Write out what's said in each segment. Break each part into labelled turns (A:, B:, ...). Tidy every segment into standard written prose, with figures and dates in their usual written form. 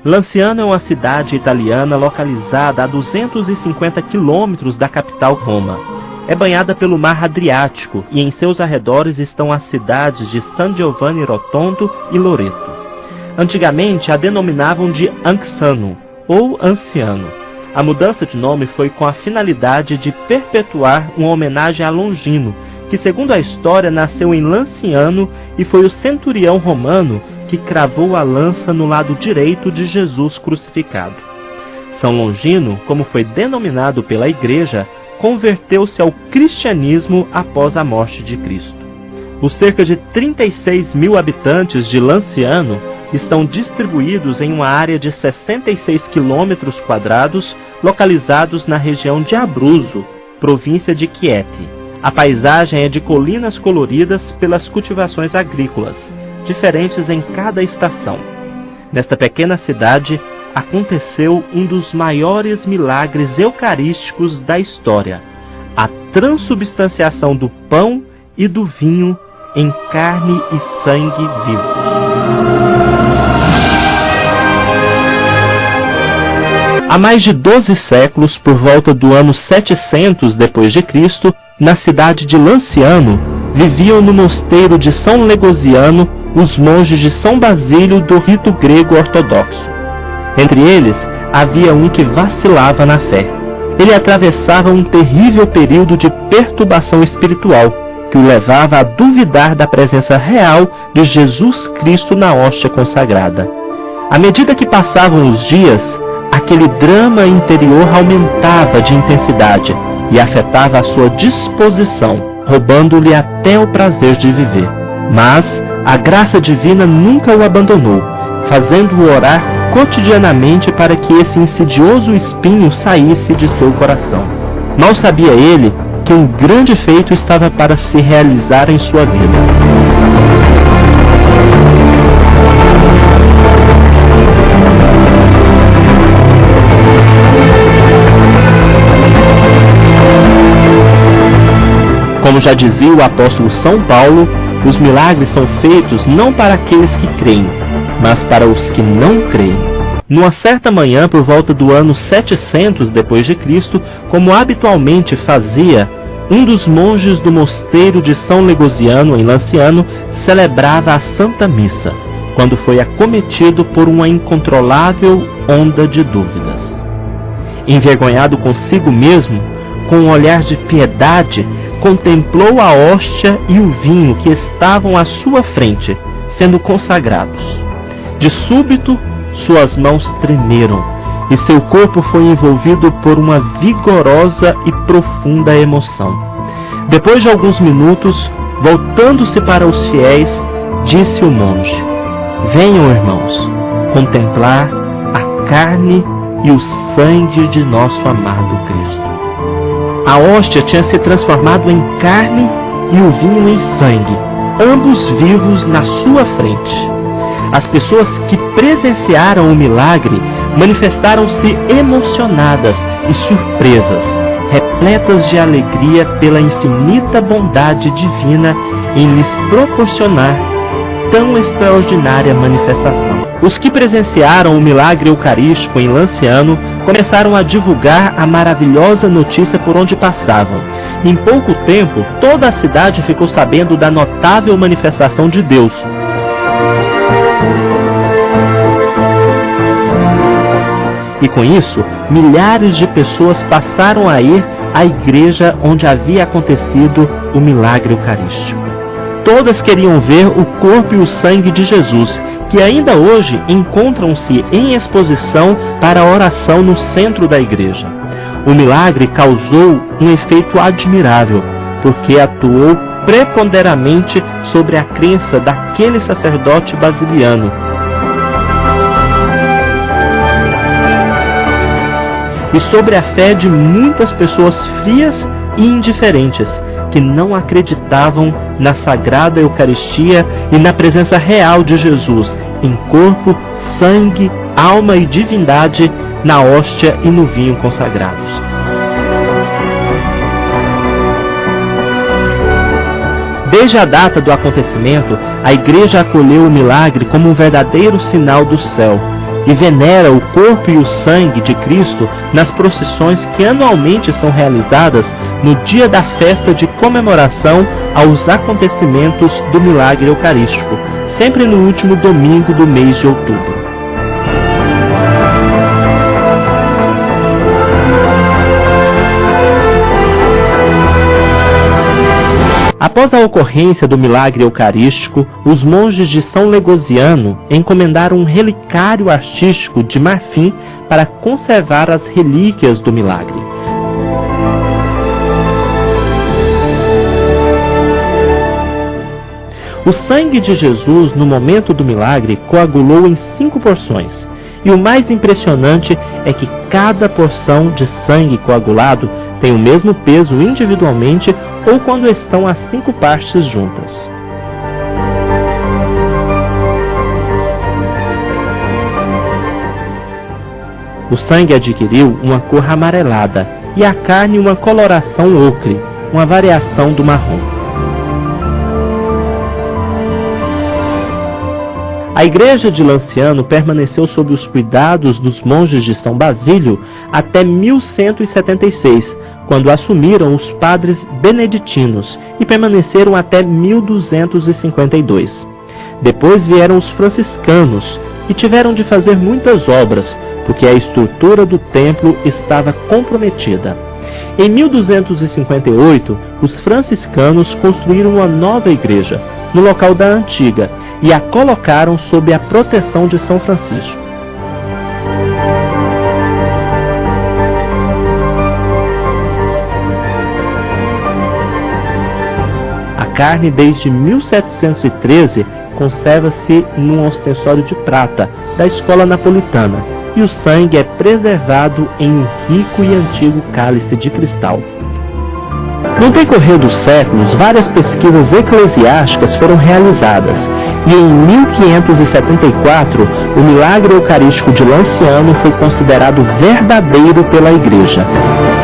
A: Lanciano é uma cidade italiana localizada a 250 quilômetros da capital Roma. É banhada pelo Mar Adriático e em seus arredores estão as cidades de San Giovanni Rotondo e Loreto. Antigamente a denominavam de Anxano ou Anciano. A mudança de nome foi com a finalidade de perpetuar uma homenagem a Longino, que segundo a história nasceu em Lanciano e foi o centurião romano que cravou a lança no lado direito de Jesus crucificado. São Longino, como foi denominado pela Igreja, converteu-se ao cristianismo após a morte de Cristo. Os cerca de 36 mil habitantes de Lanciano estão distribuídos em uma área de 66 quilômetros quadrados, localizados na região de Abruzzo, província de Chieti. A paisagem é de colinas coloridas pelas cultivações agrícolas, diferentes em cada estação. Nesta pequena cidade aconteceu um dos maiores milagres eucarísticos da história: a transubstanciação do pão e do vinho em carne e sangue vivos. Há mais de 12 séculos, por volta do ano 700 d.C., na cidade de Lanciano, viviam no mosteiro de São Legosiano os monges de São Basílio do rito grego ortodoxo. Entre eles, havia um que vacilava na fé. Ele atravessava um terrível período de perturbação espiritual, que o levava a duvidar da presença real de Jesus Cristo na hóstia consagrada. À medida que passavam os dias, aquele drama interior aumentava de intensidade e afetava a sua disposição, roubando-lhe até o prazer de viver. Mas a graça divina nunca o abandonou, fazendo-o orar cotidianamente para que esse insidioso espinho saísse de seu coração. Mal sabia ele que um grande feito estava para se realizar em sua vida. Como já dizia o apóstolo São Paulo, os milagres são feitos não para aqueles que creem, mas para os que não creem. Numa certa manhã, por volta do ano 700 d.C., como habitualmente fazia, um dos monges do mosteiro de São Legosiano, em Lanciano, celebrava a Santa Missa, quando foi acometido por uma incontrolável onda de dúvidas. Envergonhado consigo mesmo, com um olhar de piedade, contemplou a hóstia e o vinho que estavam à sua frente, sendo consagrados. De súbito, suas mãos tremeram e seu corpo foi envolvido por uma vigorosa e profunda emoção. Depois de alguns minutos, voltando-se para os fiéis, disse o monge: "Venham, irmãos, contemplar a carne e o sangue de nosso amado Cristo." A hóstia tinha se transformado em carne e o vinho em sangue, ambos vivos na sua frente. As pessoas que presenciaram o milagre manifestaram-se emocionadas e surpresas, repletas de alegria pela infinita bondade divina em lhes proporcionar tão extraordinária manifestação. Os que presenciaram o milagre eucarístico em Lanciano começaram a divulgar a maravilhosa notícia por onde passavam. Em pouco tempo, toda a cidade ficou sabendo da notável manifestação de Deus. E com isso, milhares de pessoas passaram a ir à igreja onde havia acontecido o milagre eucarístico. Todas queriam ver o corpo e o sangue de Jesus, que ainda hoje encontram-se em exposição para a oração no centro da igreja. O milagre causou um efeito admirável, porque atuou preponderantemente sobre a crença daquele sacerdote basiliano. E sobre a fé de muitas pessoas frias e indiferentes, que não acreditavam na Sagrada Eucaristia e na presença real de Jesus, em corpo, sangue, alma e divindade, na hóstia e no vinho consagrados. Desde a data do acontecimento, a Igreja acolheu o milagre como um verdadeiro sinal do céu, e venera o corpo e o sangue de Cristo nas procissões que anualmente são realizadas no dia da festa de comemoração aos acontecimentos do milagre eucarístico, sempre no último domingo do mês de outubro. Após a ocorrência do milagre eucarístico, os monges de São Legosiano encomendaram um relicário artístico de marfim para conservar as relíquias do milagre. O sangue de Jesus, no momento do milagre, coagulou em 5 porções. E o mais impressionante é que cada porção de sangue coagulado tem o mesmo peso individualmente ou quando estão as 5 partes juntas. O sangue adquiriu uma cor amarelada e a carne uma coloração ocre, uma variação do marrom. A igreja de Lanciano permaneceu sob os cuidados dos monges de São Basílio até 1176, quando assumiram os padres beneditinos e permaneceram até 1252. Depois vieram os franciscanos e tiveram de fazer muitas obras, porque a estrutura do templo estava comprometida. Em 1258, os franciscanos construíram uma nova igreja, no local da antiga, e a colocaram sob a proteção de São Francisco. A carne, desde 1713, conserva-se num ostensório de prata da escola napolitana, e o sangue é preservado em um rico e antigo cálice de cristal. No decorrer dos séculos, várias pesquisas eclesiásticas foram realizadas, e em 1574, o milagre eucarístico de Lanciano foi considerado verdadeiro pela Igreja.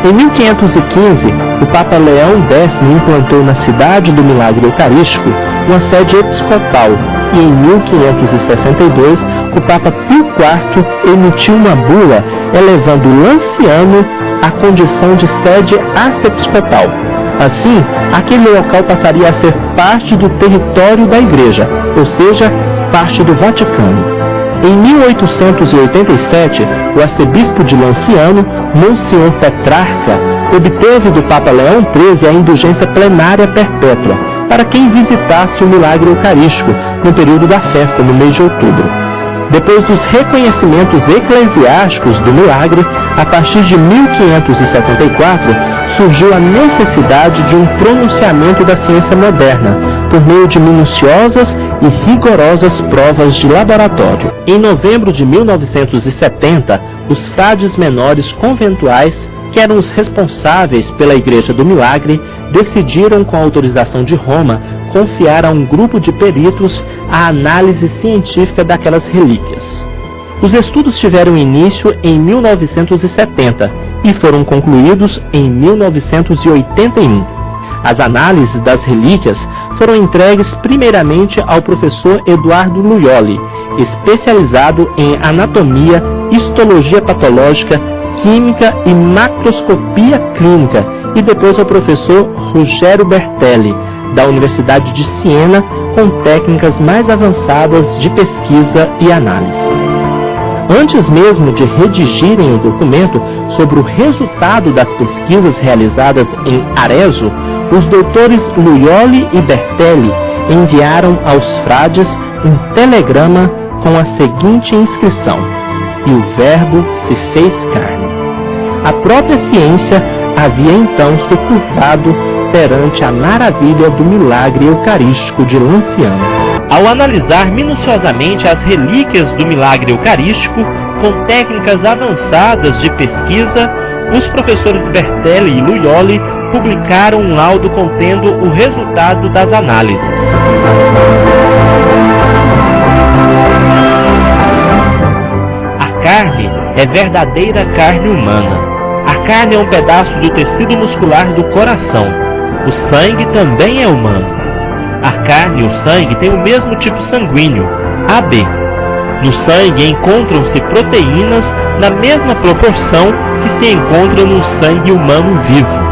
A: Em 1515, o Papa Leão X implantou na cidade do milagre eucarístico uma sede episcopal, e em 1562, o Papa Pio IV emitiu uma bula elevando Lanciano à condição de sede arcepiscopal. Assim, aquele local passaria a ser parte do território da Igreja, ou seja, parte do Vaticano. Em 1887, o arcebispo de Lanciano, Monsenhor Petrarca, obteve do Papa Leão XIII a indulgência plenária perpétua para quem visitasse o milagre eucarístico no período da festa, no mês de outubro. Depois dos reconhecimentos eclesiásticos do milagre, a partir de 1574, surgiu a necessidade de um pronunciamento da ciência moderna, por meio de minuciosas e rigorosas provas de laboratório. Em novembro de 1970, os frades menores conventuais, que eram os responsáveis pela Igreja do Milagre, decidiram, com a autorização de Roma, confiar a um grupo de peritos a análise científica daquelas relíquias. Os estudos tiveram início em 1970 e foram concluídos em 1981. As análises das relíquias foram entregues primeiramente ao professor Eduardo Lujoli, especializado em anatomia, histologia patológica, química e macroscopia clínica, e depois ao professor Ruggero Bertelli, da Universidade de Siena, com técnicas mais avançadas de pesquisa e análise. Antes mesmo de redigirem o documento sobre o resultado das pesquisas realizadas em Arezzo, os doutores Lujoli e Bertelli enviaram aos frades um telegrama com a seguinte inscrição: "E o Verbo se fez carne". A própria ciência havia então se curvado perante a maravilha do milagre eucarístico de Lanciano. Ao analisar minuciosamente as relíquias do milagre eucarístico, com técnicas avançadas de pesquisa, os professores Bertelli e Lujoli publicaram um laudo contendo o resultado das análises. A carne é verdadeira carne humana. A carne é um pedaço do tecido muscular do coração. O sangue também é humano. A carne e o sangue têm o mesmo tipo sanguíneo, AB. No sangue encontram-se proteínas na mesma proporção que se encontra no sangue humano vivo.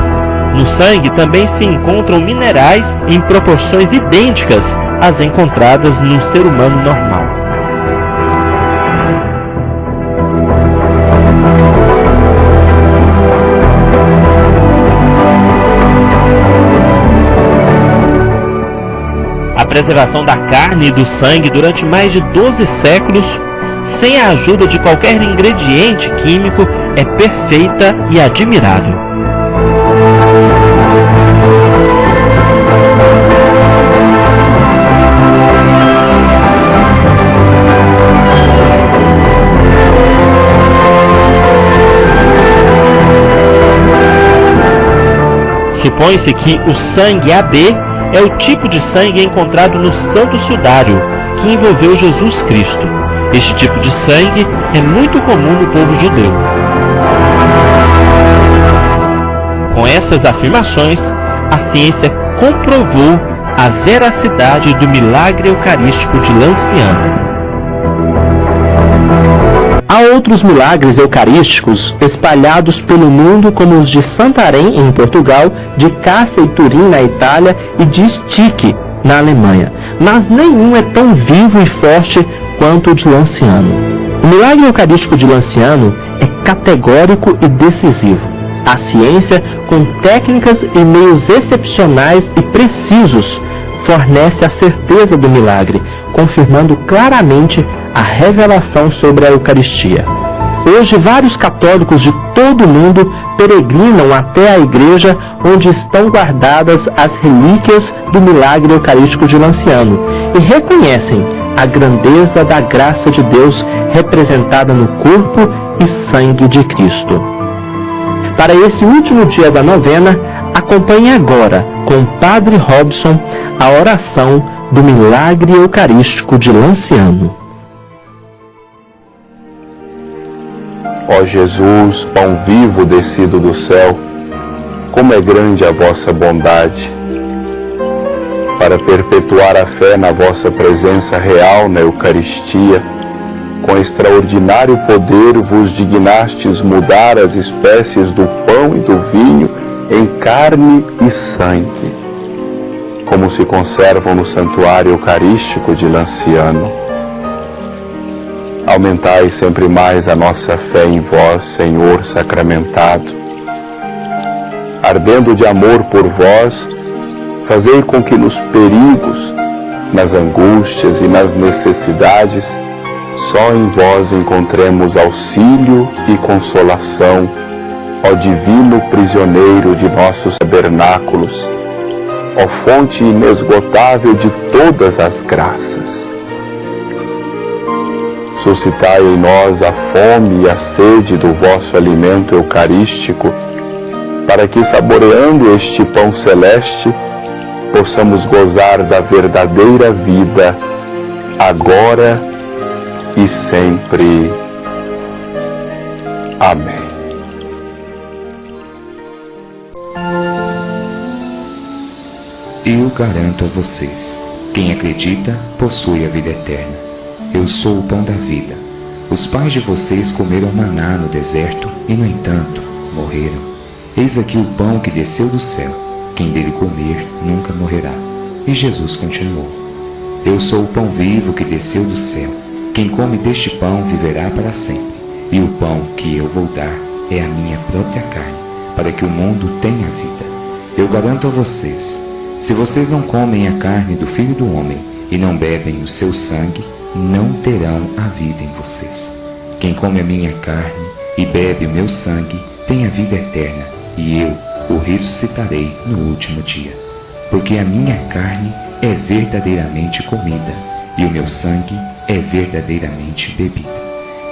A: No sangue também se encontram minerais em proporções idênticas às encontradas no ser humano normal. A preservação da carne e do sangue durante mais de 12 séculos, sem a ajuda de qualquer ingrediente químico, é perfeita e admirável. Supõe-se que o sangue AB é o tipo de sangue encontrado no Santo Sudário, que envolveu Jesus Cristo. Este tipo de sangue é muito comum no povo judeu. Com essas afirmações, a ciência comprovou a veracidade do milagre eucarístico de Lanciano. Há outros milagres eucarísticos espalhados pelo mundo, como os de Santarém, em Portugal, de Cássia e Turim, na Itália, e de Stick, na Alemanha. Mas nenhum é tão vivo e forte quanto o de Lanciano. O milagre eucarístico de Lanciano é categórico e decisivo. A ciência, com técnicas e meios excepcionais e precisos, fornece a certeza do milagre, confirmando claramente a revelação sobre a Eucaristia. Hoje, vários católicos de todo o mundo peregrinam até a igreja onde estão guardadas as relíquias do milagre eucarístico de Lanciano e reconhecem a grandeza da graça de Deus representada no corpo e sangue de Cristo. Para esse último dia da novena, acompanhe agora, com o Padre Robson, a oração do milagre eucarístico de Lanciano.
B: Ó Jesus, pão vivo descido do céu, como é grande a vossa bondade. Para perpetuar a fé na vossa presença real na Eucaristia, com extraordinário poder vos dignastes mudar as espécies do pão e do vinho em carne e sangue, como se conservam no santuário eucarístico de Lanciano. Aumentai sempre mais a nossa fé em vós, Senhor sacramentado. Ardendo de amor por vós, fazei com que nos perigos, nas angústias e nas necessidades, só em vós encontremos auxílio e consolação, ó divino prisioneiro de nossos tabernáculos, ó fonte inesgotável de todas as graças. Suscitai em nós a fome e a sede do vosso alimento eucarístico, para que, saboreando este pão celeste, possamos gozar da verdadeira vida, agora e sempre. Amém.
C: Eu garanto a vocês, quem acredita possui a vida eterna. Eu sou o pão da vida. Os pais de vocês comeram maná no deserto e, no entanto, morreram. Eis aqui o pão que desceu do céu. Quem dele comer nunca morrerá. E Jesus continuou: Eu sou o pão vivo que desceu do céu. Quem come deste pão viverá para sempre. E o pão que eu vou dar é a minha própria carne, para que o mundo tenha vida. Eu garanto a vocês, se vocês não comem a carne do Filho do Homem e não bebem o seu sangue, não terão a vida em vocês. Quem come a minha carne e bebe o meu sangue tem a vida eterna, e eu o ressuscitarei no último dia. Porque a minha carne é verdadeiramente comida, e o meu sangue é verdadeiramente bebida.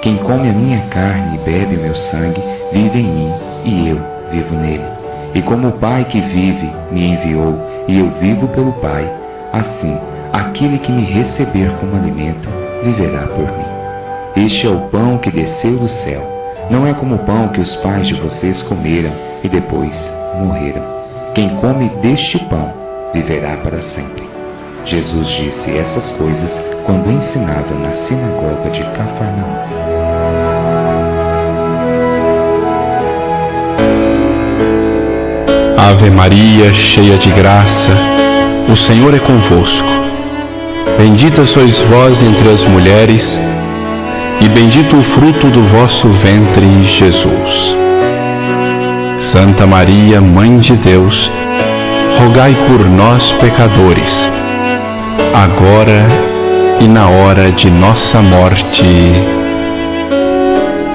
C: Quem come a minha carne e bebe o meu sangue vive em mim, e eu vivo nele. E como o Pai que vive me enviou, e eu vivo pelo Pai, assim aquele que me receber como alimento viverá por mim. Este é o pão que desceu do céu. Não é como o pão que os pais de vocês comeram e depois morreram. Quem come deste pão viverá para sempre. Jesus disse essas coisas quando ensinava na sinagoga de Cafarnaum.
D: Ave Maria, cheia de graça, o Senhor é convosco. Bendita sois vós entre as mulheres, e bendito o fruto do vosso ventre, Jesus. Santa Maria, Mãe de Deus, rogai por nós, pecadores, agora e na hora de nossa morte.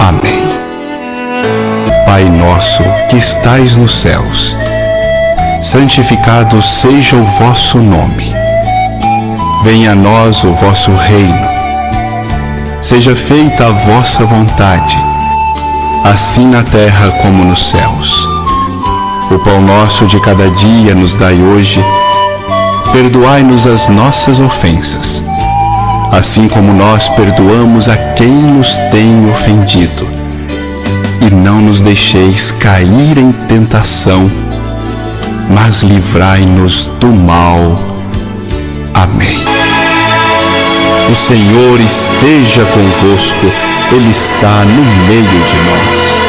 D: Amém. Pai nosso que estais nos céus, santificado seja o vosso nome. Venha a nós o vosso reino. Seja feita a vossa vontade, assim na terra como nos céus. O pão nosso de cada dia nos dai hoje. Perdoai-nos as nossas ofensas, assim como nós perdoamos a quem nos tem ofendido. E não nos deixeis cair em tentação, mas livrai-nos do mal. Amém. O Senhor esteja convosco, Ele está no meio de nós.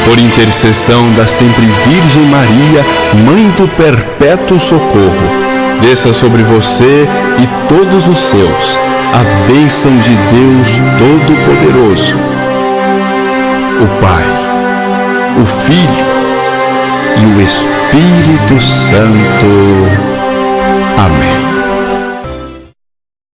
D: Por intercessão da sempre Virgem Maria, Mãe do Perpétuo Socorro, desça sobre você e todos os seus a bênção de Deus Todo-Poderoso, o Pai, o Filho e o Espírito Santo. Amém.